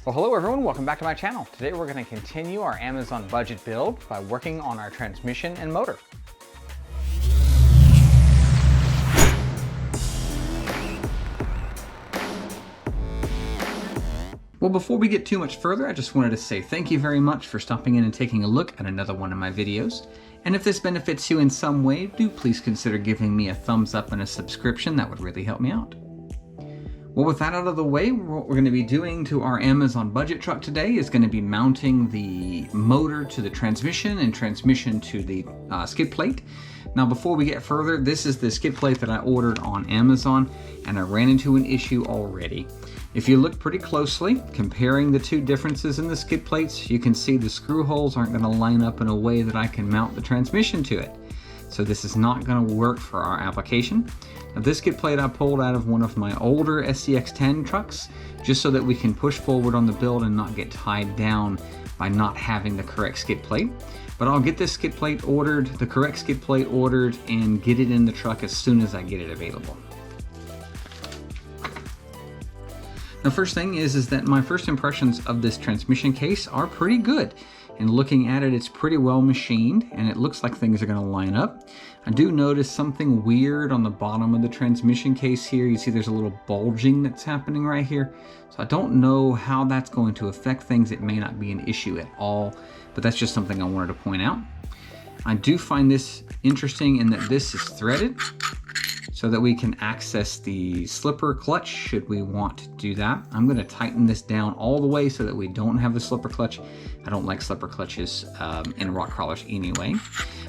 Well, hello everyone, welcome back to my channel. Today we're going to continue our Amazon budget build by working on our transmission and motor. Well, before we get too much further, I just wanted to say thank you very much for stopping in and taking a look at another one of my videos. And if this benefits you in some way, do please consider giving me a thumbs up and a subscription. That would really help me out. Well, with that out of the way, what we're going to be doing to our Amazon budget truck today is going to be mounting the motor to the transmission and transmission to the skid plate. Now, before we get further, this is the skid plate that I ordered on Amazon, and I ran into an issue already. If you look pretty closely, comparing the two differences in the skid plates, you can see the screw holes aren't going to line up in a way that I can mount the transmission to it. So this is not going to work for our application. Now, this skid plate I pulled out of one of my older SCX-10 trucks, just so that we can push forward on the build and not get tied down by not having the correct skid plate. But I'll get this skid plate ordered, the correct skid plate ordered, and get it in the truck as soon as I get it available. The first thing is that my first impressions of this transmission case are pretty good. And looking at it, it's pretty well machined, and it looks like things are going to line up. I do notice something weird on the bottom of the transmission case here. You see there's a little bulging that's happening right here. So I don't know how that's going to affect things. It may not be an issue at all, but that's just something I wanted to point out. I do find this interesting in that this is threaded, so that we can access the slipper clutch should we want to do that. I'm going to tighten this down all the way so that we don't have the slipper clutch. I don't like slipper clutches in rock crawlers anyway.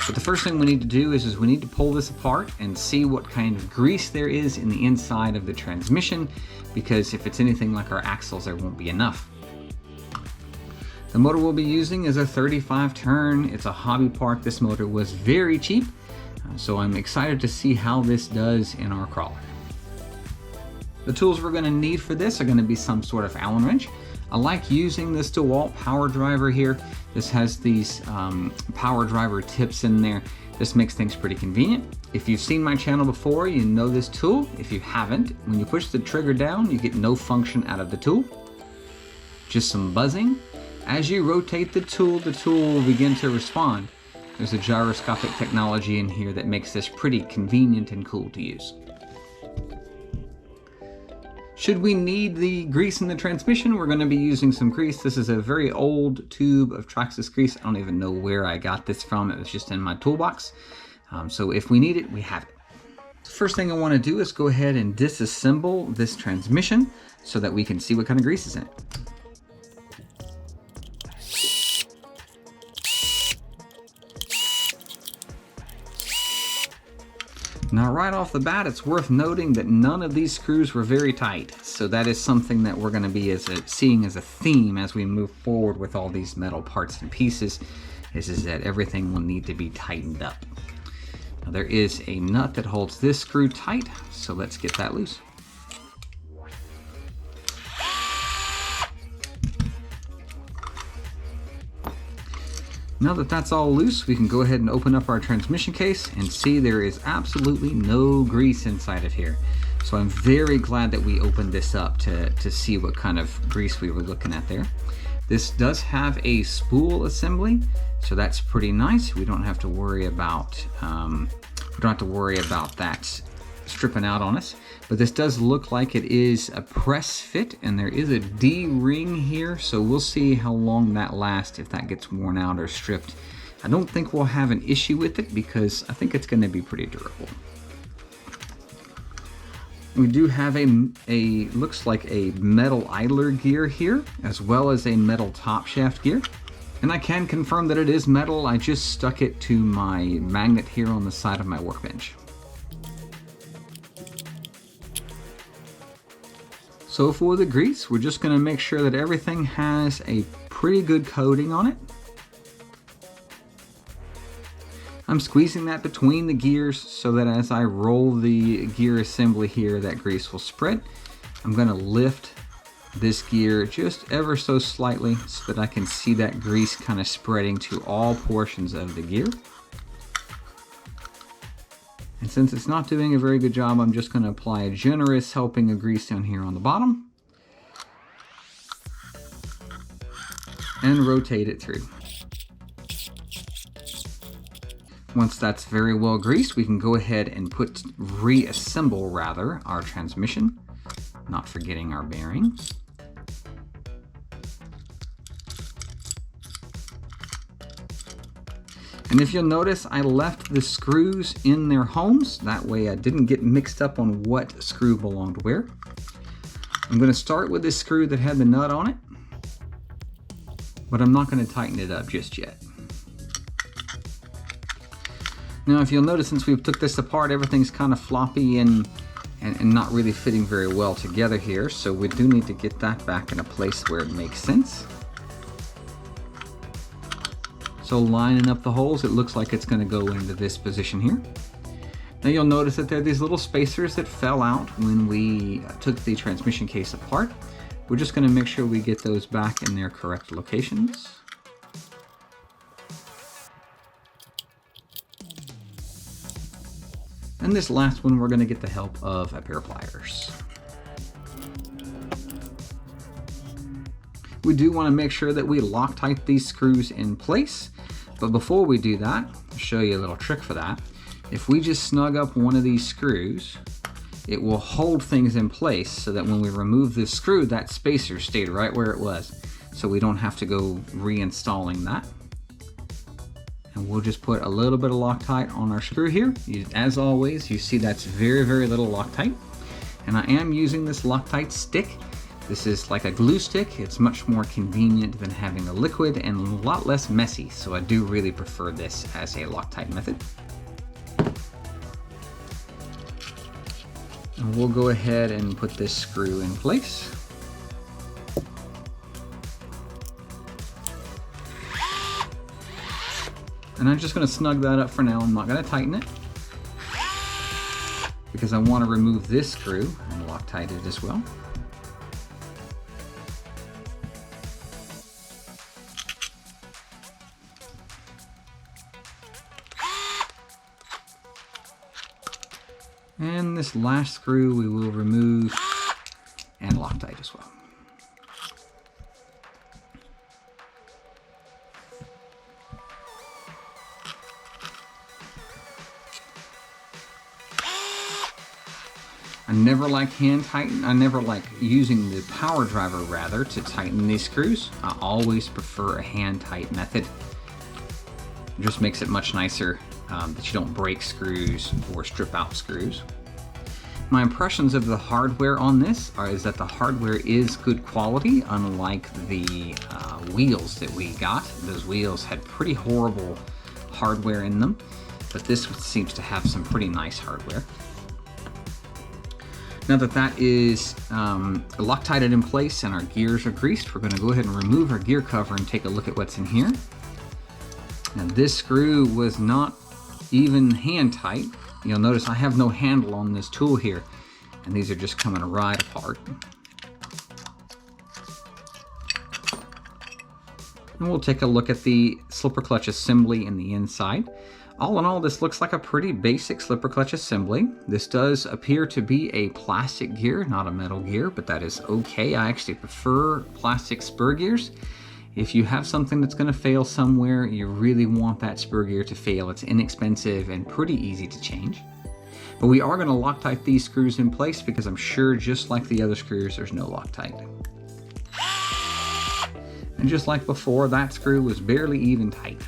But the first thing we need to do is we need to pull this apart and see what kind of grease there is in the inside of the transmission, because if it's anything like our axles, there won't be enough. The motor we'll be using is a 35 turn. It's a hobby part. This motor was very cheap. So I'm excited to see how this does in our crawler. The tools we're going to need for this are going to be some sort of Allen wrench. I like using this DeWalt power driver here. This has these power driver tips in there. This makes things pretty convenient. If you've seen my channel before, you know this tool. If you haven't, when you push the trigger down, you get no function out of the tool. Just some buzzing. As you rotate the tool will begin to respond. There's a gyroscopic technology in here that makes this pretty convenient and cool to use. Should we need the grease in the transmission, we're going to be using some grease. This is a very old tube of Traxxas grease. I don't even know where I got this from. It was just in my toolbox. So if we need it, we have it. The first thing I want to do is go ahead and disassemble this transmission so that we can see what kind of grease is in it. Now, right off the bat, it's worth noting that none of these screws were very tight. So that is something that we're going to be seeing as a theme as we move forward with all these metal parts and pieces, is that everything will need to be tightened up. Now, there is a nut that holds this screw tight, so let's get that loose. Now that that's all loose, we can go ahead and open up our transmission case and see there is absolutely no grease inside of here. So I'm very glad that we opened this up to see what kind of grease we were looking at there. This does have a spool assembly, so that's pretty nice. We don't have to worry about that stripping out on us. But this does look like it is a press fit, and there is a D-ring here, so we'll see how long that lasts if that gets worn out or stripped. I don't think we'll have an issue with it because I think it's going to be pretty durable. We do have looks like a metal idler gear here, as well as a metal top shaft gear. And I can confirm that it is metal. I just stuck it to my magnet here on the side of my workbench. So for the grease, we're just going to make sure that everything has a pretty good coating on it. I'm squeezing that between the gears so that as I roll the gear assembly here, that grease will spread. I'm going to lift this gear just ever so slightly so that I can see that grease kind of spreading to all portions of the gear. And since it's not doing a very good job, I'm just going to apply a generous helping of grease down here on the bottom. and rotate it through. Once that's very well greased, we can go ahead and reassemble rather our transmission, not forgetting our bearings. And if you'll notice, I left the screws in their homes. That way I didn't get mixed up on what screw belonged where. I'm going to start with this screw that had the nut on it, but I'm not going to tighten it up just yet. Now if you'll notice, since we took this apart, everything's kind of floppy and not really fitting very well together here, so we do need to get that back in a place where it makes sense. So lining up the holes, it looks like it's going to go into this position here. Now you'll notice that there are these little spacers that fell out when we took the transmission case apart. We're just going to make sure we get those back in their correct locations. And this last one, we're going to get the help of a pair of pliers. We do want to make sure that we Loctite these screws in place. But before we do that, I'll show you a little trick for that. If we just snug up one of these screws, it will hold things in place so that when we remove this screw, that spacer stayed right where it was. So we don't have to go reinstalling that. And we'll just put a little bit of Loctite on our screw here. As always, you see that's very, very little Loctite. And I am using this Loctite stick. This is like a glue stick. It's much more convenient than having a liquid and a lot less messy. So I do really prefer this as a Loctite method. And we'll go ahead and put this screw in place. And I'm just going to snug that up for now. I'm not going to tighten it because I want to remove this screw and Loctite it as well. And this last screw we will remove and Loctite as well. I never like hand tighten. I never like using the power driver rather to tighten these screws. I always prefer a hand tight method. It just makes it much nicer that you don't break screws or strip out screws. My impressions of the hardware on this is that the hardware is good quality, unlike the wheels that we got. Those wheels had pretty horrible hardware in them, but this seems to have some pretty nice hardware. Now that that is Loctited in place and our gears are greased, we're going to go ahead and remove our gear cover and take a look at what's in here. Now this screw was not even hand tight. You'll notice I have no handle on this tool here, and these are just coming right apart. And we'll take a look at the slipper clutch assembly in the inside. All in all, this looks like a pretty basic slipper clutch assembly. This does appear to be a plastic gear, not a metal gear, but that is okay. I actually prefer plastic spur gears. If you have something that's going to fail somewhere, you really want that spur gear to fail. It's inexpensive and pretty easy to change. But we are going to Loctite these screws in place because I'm sure just like the other screws, there's no Loctite. And just like before, that screw was barely even tight.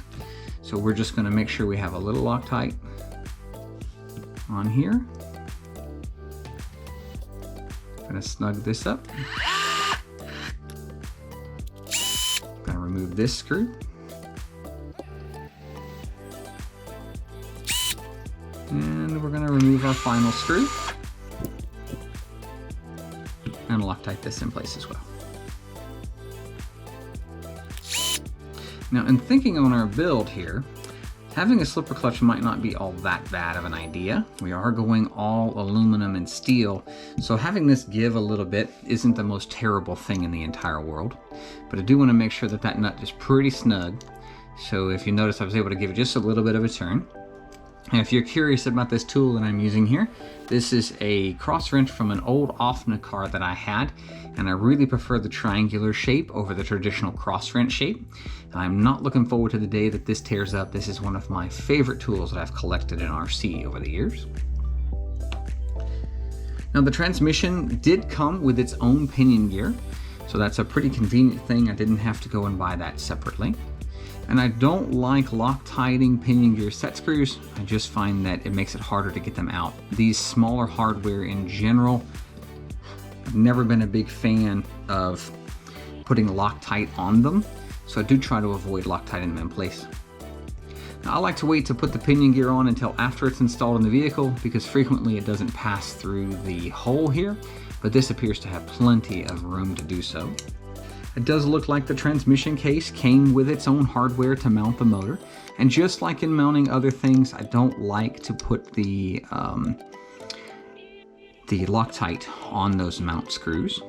So we're just going to make sure we have a little Loctite on here. I'm going to snug this up. Going to remove this screw. And we're going to remove our final screw. And Loctite this in place as well. Now, in thinking on our build here, having a slipper clutch might not be all that bad of an idea. We are going all aluminum and steel, so having this give a little bit isn't the most terrible thing in the entire world. But I do want to make sure that that nut is pretty snug. So if you notice, I was able to give it just a little bit of a turn. And if you're curious about this tool that I'm using here, this is a cross wrench from an old Offna car that I had, and I really prefer the triangular shape over the traditional cross wrench shape. I'm not looking forward to the day that this tears up. This is one of my favorite tools that I've collected in RC over the years. Now the transmission did come with its own pinion gear, so that's a pretty convenient thing. I didn't have to go and buy that separately. And I don't like Loctiting pinion gear set screws. I just find that it makes it harder to get them out. These smaller hardware in general, I've never been a big fan of putting Loctite on them, so I do try to avoid Loctiting them in place. Now, I like to wait to put the pinion gear on until after it's installed in the vehicle, because frequently it doesn't pass through the hole here, but this appears to have plenty of room to do so. It does look like the transmission case came with its own hardware to mount the motor, and just like in mounting other things, I don't like to put the Loctite on those mount screws.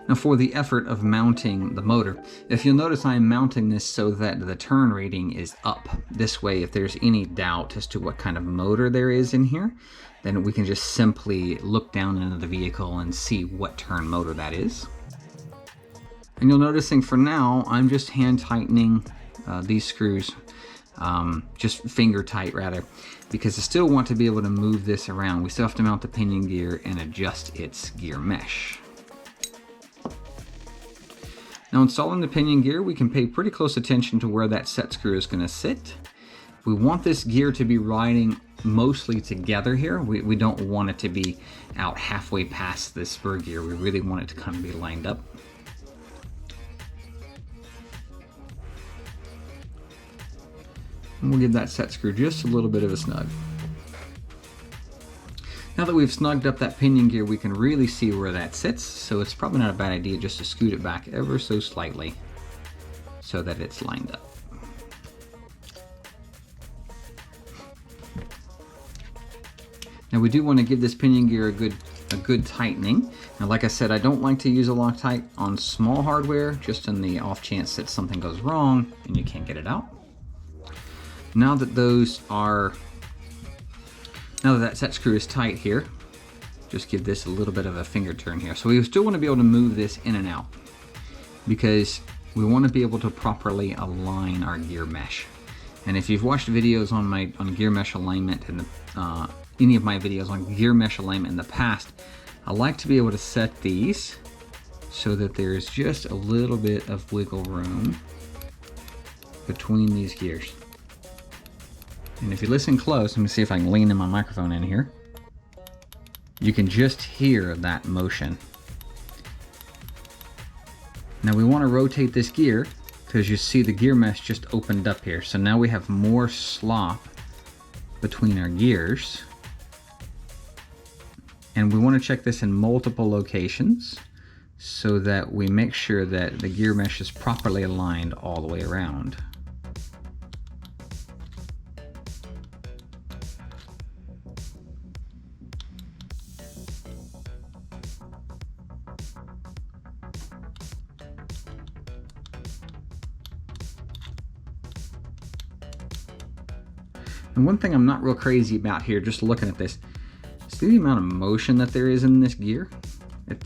Now for the effort of mounting the motor, if you'll notice I'm mounting this so that the turn rating is up. This way, if there's any doubt as to what kind of motor there is in here, then we can just simply look down into the vehicle and see what turn motor that is. And you'll noticing for now, I'm just hand tightening these screws, just finger tight rather, because I still want to be able to move this around. We still have to mount the pinion gear and adjust its gear mesh. Now installing the pinion gear, we can pay pretty close attention to where that set screw is going to sit. If we want this gear to be riding mostly together here, we don't want it to be out halfway past this spur gear. We really want it to kind of be lined up. And we'll give that set screw just a little bit of a snug. Now that we've snugged up that pinion gear, we can really see where that sits, so it's probably not a bad idea just to scoot it back ever so slightly so that it's lined up. Now we do want to give this pinion gear a good tightening. Now like I said, I don't like to use a Loctite on small hardware, just in the off chance that something goes wrong and you can't get it out. Now that that set screw is tight here, just give this a little bit of a finger turn here. So we still want to be able to move this in and out, because we want to be able to properly align our gear mesh. And if you've watched videos on gear mesh alignment and any of my videos on gear mesh alignment in the past, I like to be able to set these so that there's just a little bit of wiggle room between these gears. And if you listen close, let me see if I can lean in my microphone in here. You can just hear that motion. Now we want to rotate this gear because you see the gear mesh just opened up here. So now we have more slop between our gears. And we want to check this in multiple locations so that we make sure that the gear mesh is properly aligned all the way around. And one thing I'm not real crazy about here, just looking at this, is the amount of motion that there is in this gear.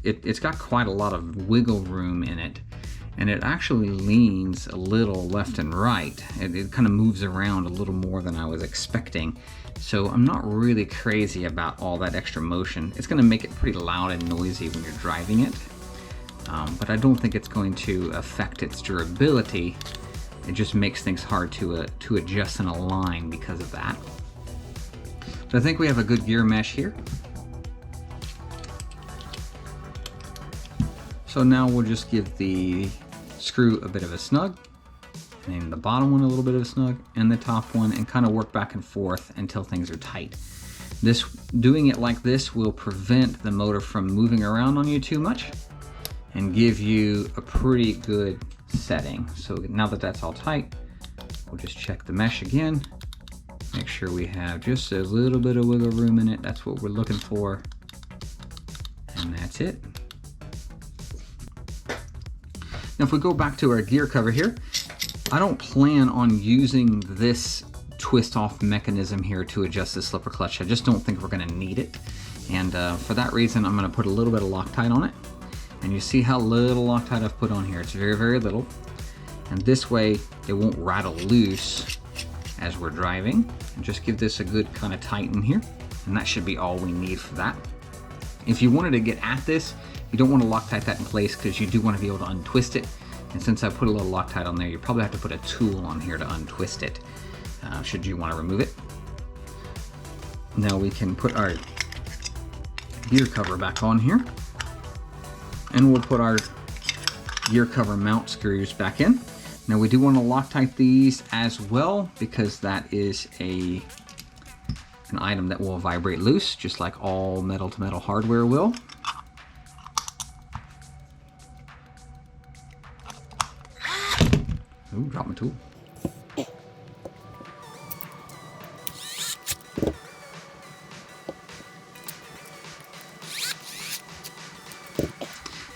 It's got quite a lot of wiggle room in it, and it actually leans a little left and right. It kind of moves around a little more than I was expecting. So I'm not really crazy about all that extra motion. It's going to make it pretty loud and noisy when you're driving it, but I don't think it's going to affect its durability. It just makes things hard to adjust and align because of that. But I think we have a good gear mesh here. So now we'll just give the screw a bit of a snug, and the bottom one a little bit of a snug, and the top one, and kind of work back and forth until things are tight. Doing it like this will prevent the motor from moving around on you too much and give you a pretty good setting. So now that that's all tight, we'll just check the mesh again, make sure we have just a little bit of wiggle room in it. That's what we're looking for, and that's it. Now if we go back to our gear cover here, I don't plan on using this twist off mechanism here to adjust the slipper clutch. I just don't think we're going to need it. And for that reason, I'm going to put a little bit of Loctite on it. And you see how little Loctite I've put on here. It's very, very little. And this way, it won't rattle loose as we're driving. And just give this a good kind of tighten here. And that should be all we need for that. If you wanted to get at this, you don't want to Loctite that in place because you do want to be able to untwist it. And since I put a little Loctite on there, you probably have to put a tool on here to untwist it, should you want to remove it. Now we can put our gear cover back on here. And we'll put our gear cover mount screws back in. Now we do want to Loctite these as well because that is an item that will vibrate loose, just like all metal-to-metal hardware will. Ooh, drop my tool.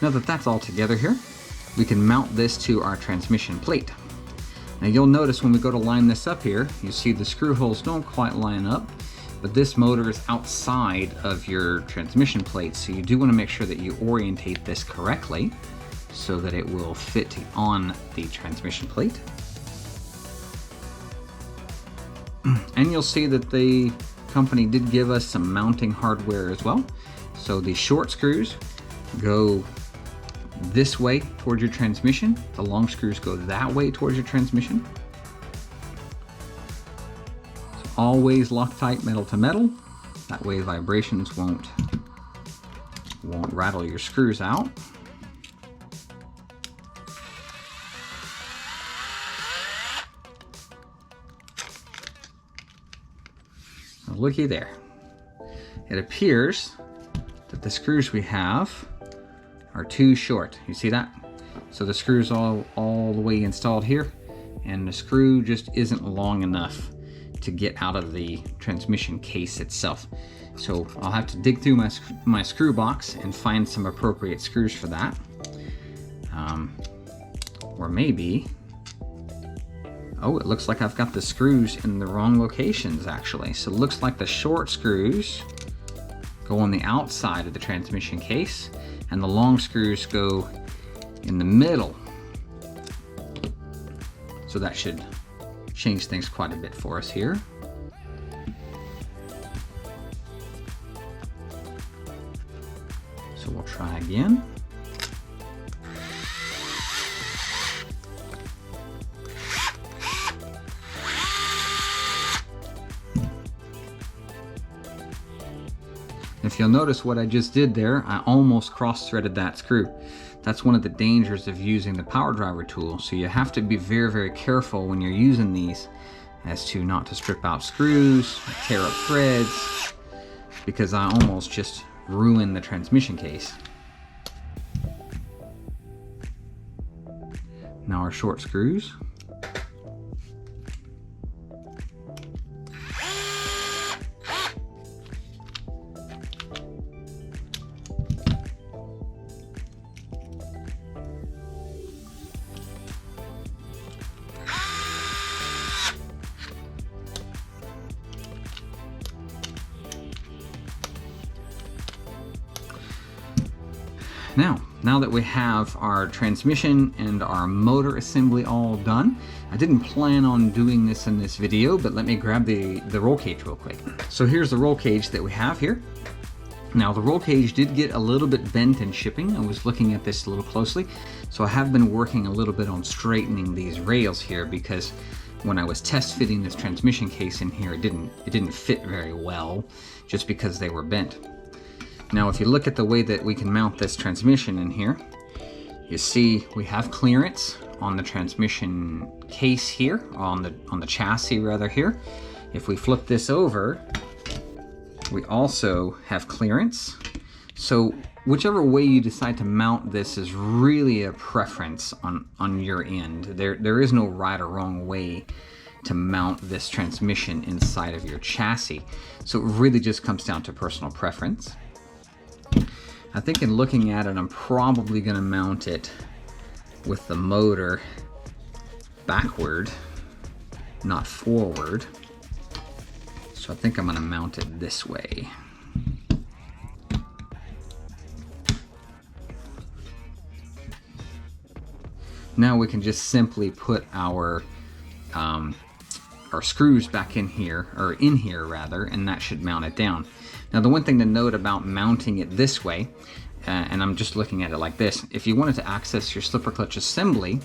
Now that that's all together here, we can mount this to our transmission plate. Now you'll notice when we go to line this up here, you see the screw holes don't quite line up, but this motor is outside of your transmission plate, so you do want to make sure that you orientate this correctly so that it will fit on the transmission plate. And you'll see that the company did give us some mounting hardware as well. So the short screws go this way towards your transmission. The long screws go that way towards your transmission. So always Loctite metal to metal. That way vibrations won't rattle your screws out. Looky there. It appears that the screws we have are too short. You see that? So the screw's all the way installed here, and the screw just isn't long enough to get out of the transmission case itself. So I'll have to dig through my screw box and find some appropriate screws for that. Or maybe, oh, it looks like I've got the screws in the wrong locations actually. So it looks like the short screws go on the outside of the transmission case and the long screws go in the middle. So that should change things quite a bit for us here. So we'll try again. If you'll notice what I just did there, I almost cross-threaded that screw. That's one of the dangers of using the power driver tool. So you have to be very, very careful when you're using these as to not to strip out screws, tear up threads, because I almost just ruined the transmission case. Now our short screws. Now that we have our transmission and our motor assembly all done, I didn't plan on doing this in this video, but let me grab the roll cage real quick. So here's the roll cage that we have here. Now the roll cage did get a little bit bent in shipping. I was looking at this a little closely. So I have been working a little bit on straightening these rails here because when I was test fitting this transmission case in here, it didn't fit very well just because they were bent. Now if you look at the way that we can mount this transmission in here, you see we have clearance on the transmission case here, on the chassis rather here. If we flip this over, we also have clearance. So whichever way you decide to mount this is really a preference on your end. There is no right or wrong way to mount this transmission inside of your chassis. So it really just comes down to personal preference. I think in looking at it, I'm probably going to mount it with the motor backward, not forward. So I think I'm going to mount it this way. Now we can just simply put our screws back in here, or in here rather, and that should mount it down. Now the one thing to note about mounting it this way, and I'm just looking at it like this, if you wanted to access your slipper clutch assembly,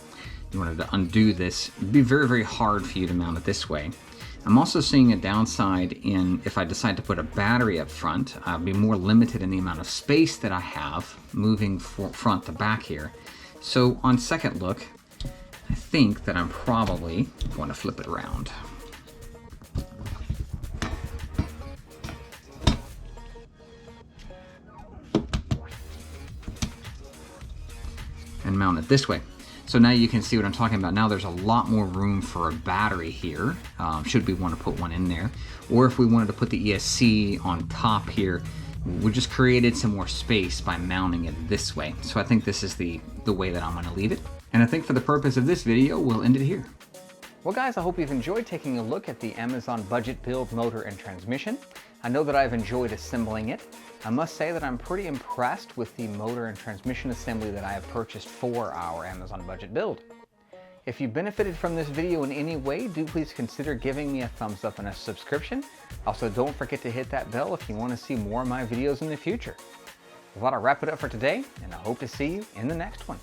you wanted to undo this, it'd be very, very hard for you to mount it this way. I'm also seeing a downside in if I decide to put a battery up front, I'll be more limited in the amount of space that I have moving front to back here. So on second look, I think that I'm probably going to flip it around. And mount it this way. So now you can see what I'm talking about. Now there's a lot more room for a battery here, should we want to put one in there. Or if we wanted to put the ESC on top here, we just created some more space by mounting it this way. So I think this is the way that I'm going to leave it. And I think for the purpose of this video, we'll end it here. Well guys, I hope you've enjoyed taking a look at the Amazon Budget Build motor and transmission. I know that I've enjoyed assembling it. I must say that I'm pretty impressed with the motor and transmission assembly that I have purchased for our Amazon Budget Build. If you benefited from this video in any way, do please consider giving me a thumbs up and a subscription. Also, don't forget to hit that bell if you want to see more of my videos in the future. Well, that'll wrap it up for today, and I hope to see you in the next one.